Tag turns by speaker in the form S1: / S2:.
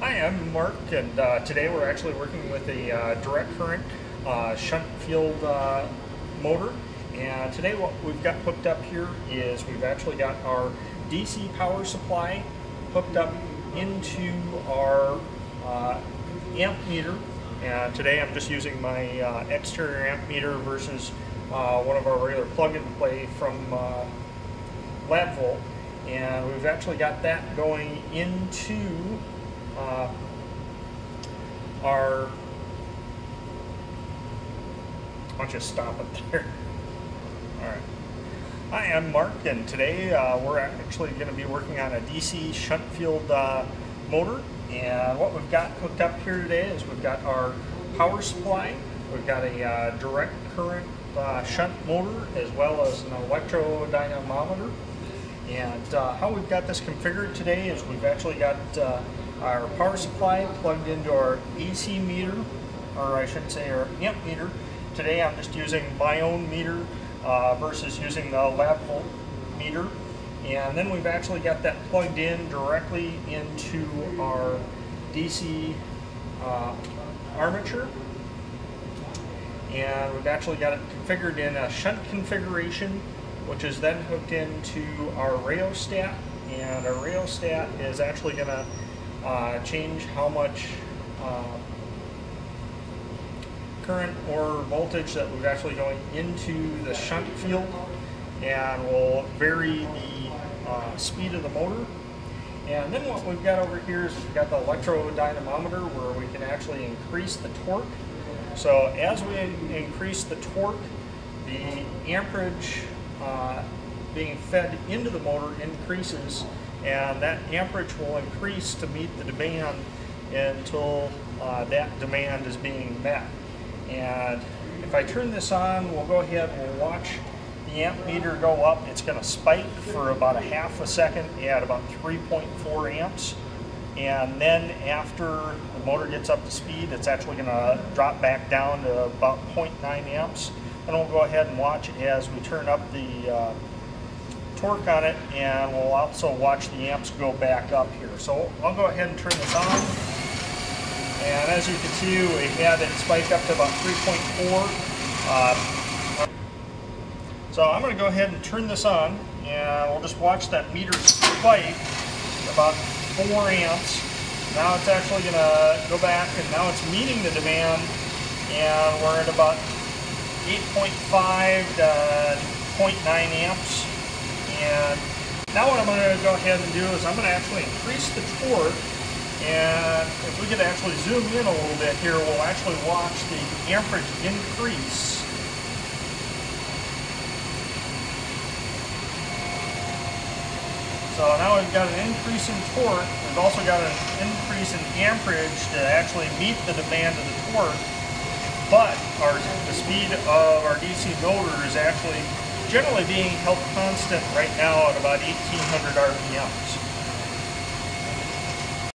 S1: Hi, I'm Mark, and today we're actually working with a direct current shunt field motor. And today what we've got hooked up here is we've actually got our DC power supply hooked up into our amp meter. And today I'm just using my exterior amp meter versus one of our regular plug-and-play from LabVolt. And we've actually got that going into our, why don't you stop it there? Alright. Hi, I'm Mark, and today we're actually going to be working on a DC shunt field motor. And what we've got hooked up here today is we've got our power supply, we've got a direct current shunt motor, as well as an electrodynamometer. And how we've got this configured today is we've actually got our power supply plugged into our AC meter, or I should say our amp meter. Today I'm just using my own meter versus using the LabVolt meter. And then we've actually got that plugged in directly into our DC armature. And we've actually got it configured in a shunt configuration, which is then hooked into our rheostat. And our rheostat is actually going to change how much current or voltage that we're actually going into the shunt field, and will vary the speed of the motor. And then what we've got over here is we've got the electrodynamometer, where we can actually increase the torque. So as we increase the torque, the amperage being fed into the motor increases, and that amperage will increase to meet the demand until that demand is being met. And if I turn this on, we'll go ahead and we'll watch the amp meter go up. It's going to spike for about a half a second at about 3.4 amps. And then after the motor gets up to speed, it's actually going to drop back down to about 0.9 amps. And we'll go ahead and watch as we turn up the torque on it, and we'll also watch the amps go back up here. So I'll go ahead and turn this on. And as you can see, we had it spike up to about 3.4. So I'm going to go ahead and turn this on, and we'll just watch that meter spike about 4 amps. Now it's actually going to go back, and now it's meeting the demand, and we're at about 8.5 to 0.9 amps. And now what I'm going to go ahead and do is I'm going to actually increase the torque. And if we could actually zoom in a little bit here, we'll actually watch the amperage increase. So now we've got an increase in torque. We've also got an increase in amperage to actually meet the demand of the torque. But the speed of our DC motor is actually generally being held constant right now at about 1800 RPMs.